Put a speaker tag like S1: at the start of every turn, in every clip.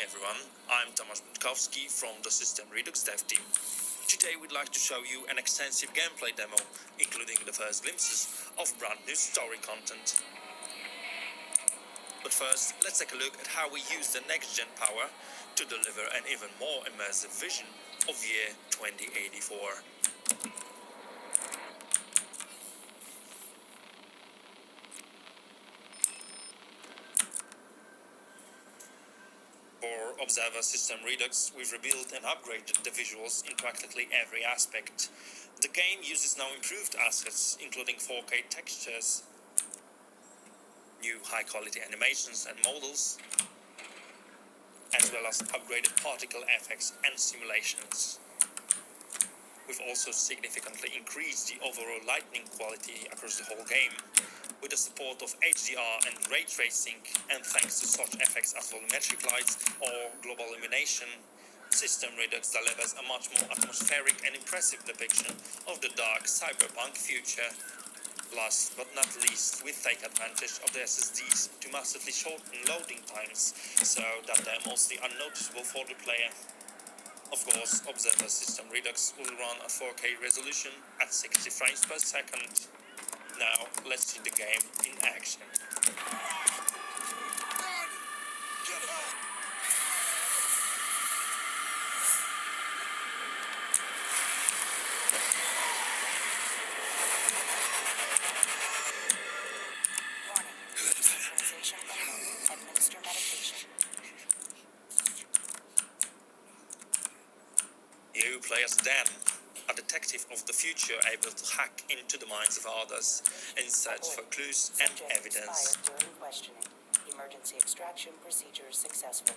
S1: everyone, I'm Tomasz Butkowski from the System Redux dev team. Today we'd like to show you an extensive gameplay demo, including the first glimpses of brand new story content. But first, let's take a look at how we use the next-gen power to deliver an even more immersive vision of year 2084. For Observer System Redux, we've rebuilt and upgraded the visuals in practically every aspect. The game uses now improved assets, including 4K textures, new high-quality animations and models, as well as upgraded particle effects and simulations. We've also significantly increased the overall lighting quality across the whole game, with the support of HDR and ray tracing, and thanks to such effects as volumetric lights or global illumination, System Redux delivers a much more atmospheric and impressive depiction of the dark cyberpunk future. Last but not least, we take advantage of the SSDs to massively shorten loading times so that they're mostly unnoticeable for the player. Of course, Observer System Redux will run at 4K resolution at 60 frames per second. Now, let's see the game in action.
S2: Warning. Synchronization unknown. Administer medication.
S1: You play as Dan, a detective of the future able to hack into the minds of others in search for clues and
S2: Subject
S1: evidence.
S2: expired during questioning. Emergency extraction procedure successful.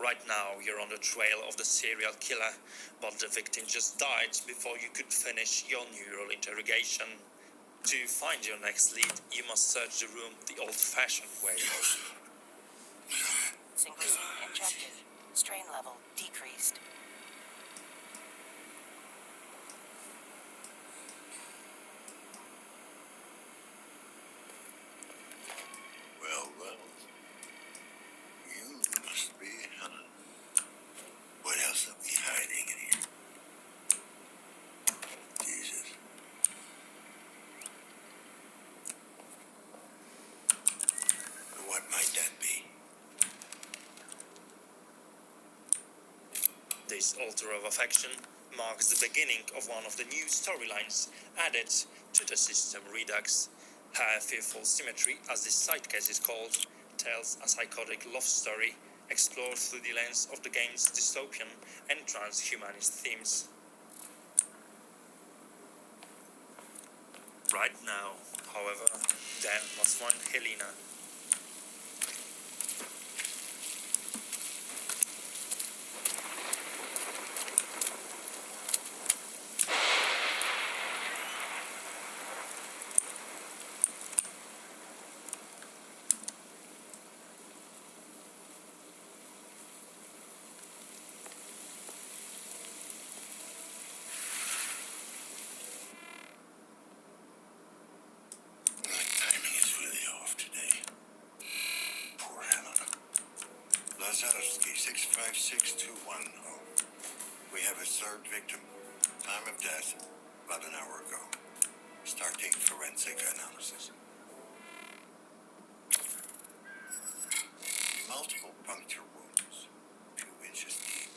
S1: Right now, you're on the trail of the serial killer, but the victim just died before you could finish your neural interrogation. To find your next lead, you must search the room the old-fashioned way.
S2: Synchrosine injected. Strain level decreased.
S3: Well, you must be Helen. What else are we hiding in here? Jesus. What might that be?
S1: This altar of affection marks the beginning of one of the new storylines added to the System Redux. Her Fearful Symmetry, as this side case is called, tells a psychotic love story explored through the lens of the game's dystopian and transhumanist themes. Right now, however, Dan must find Helena.
S3: My timing is really off today. Poor Helena. Lazarevsky 65621. We have a third victim. Time of death, about an hour ago. Starting forensic analysis. Multiple puncture wounds, 2 inches deep.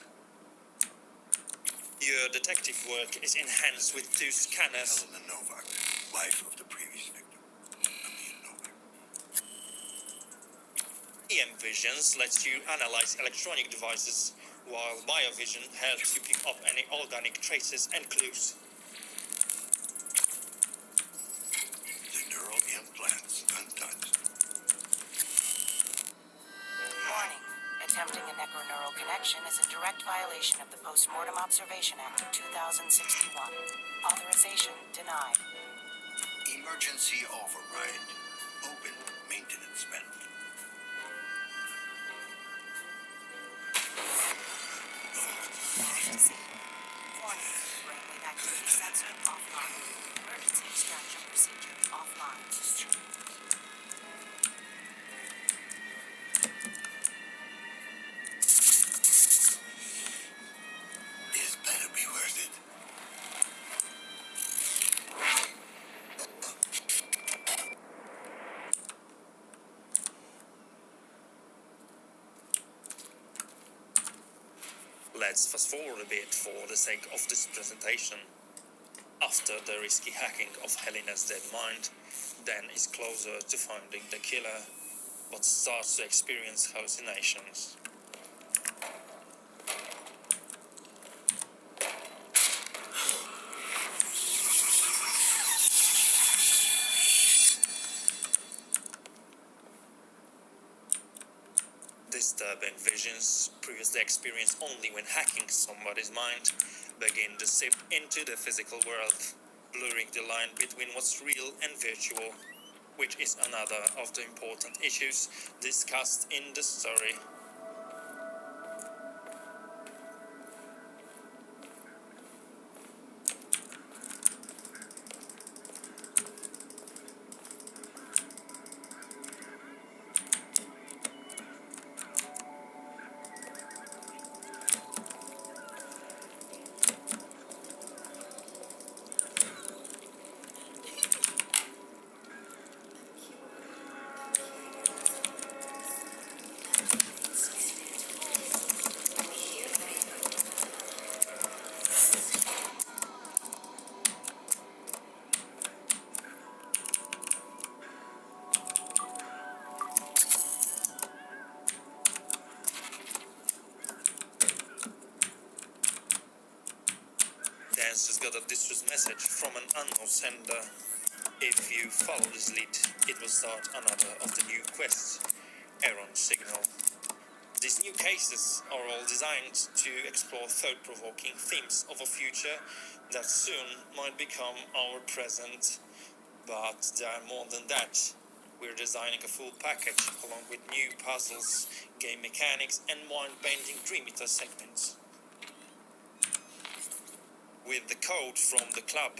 S1: Your detective work is enhanced with 2 scanners.
S3: Helena Novak, wife of the previous victim. Amin Novak.
S1: EM Visions lets you analyze electronic devices, while Biovision helps you pick up any organic traces and clues.
S3: The neural implants untouched.
S2: Warning. Attempting a necroneural connection is a direct violation of the Postmortem Observation Act of 2061. Authorization denied.
S3: Emergency override. Open maintenance panel.
S2: ecstasy. Warning, brainwave activity sensor offline. Emergency extraction procedure offline.
S3: This better be worth it.
S1: Let's fast forward a bit for the sake of this presentation. After the risky hacking of Helena's dead mind, Dan is closer to finding the killer, but starts to experience hallucinations. Disturbing visions, previously experienced only when hacking somebody's mind, begin to seep into the physical world, blurring the line between what's real and virtual, which is another of the important issues discussed in the story. Dan's just got a distress message from an unknown sender. If you follow this lead, it will start another of the new quests, Error Signal. These new cases are all designed to explore thought-provoking themes of a future that soon might become our present. But there are more than that. We're designing a full package along with new puzzles, game mechanics and mind-bending Dream Eater segments. With the code from the club,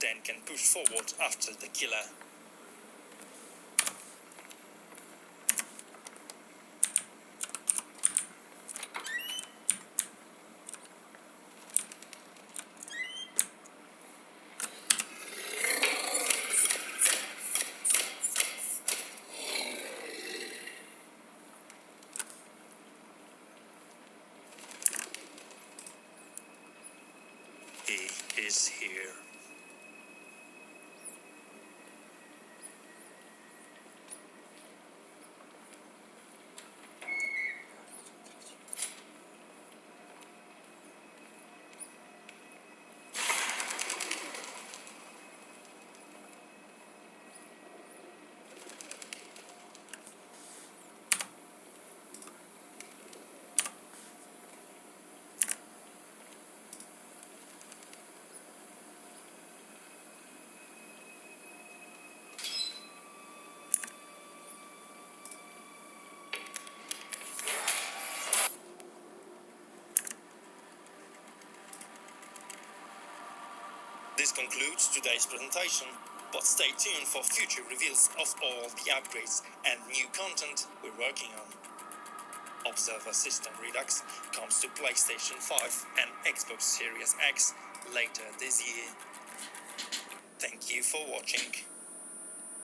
S1: Dan can push forward after the killer. He is here. This concludes today's presentation, but stay tuned for future reveals of all the upgrades and new content we're working on. Observer System Redux comes to PlayStation 5 and Xbox Series X later this year. Thank you for watching.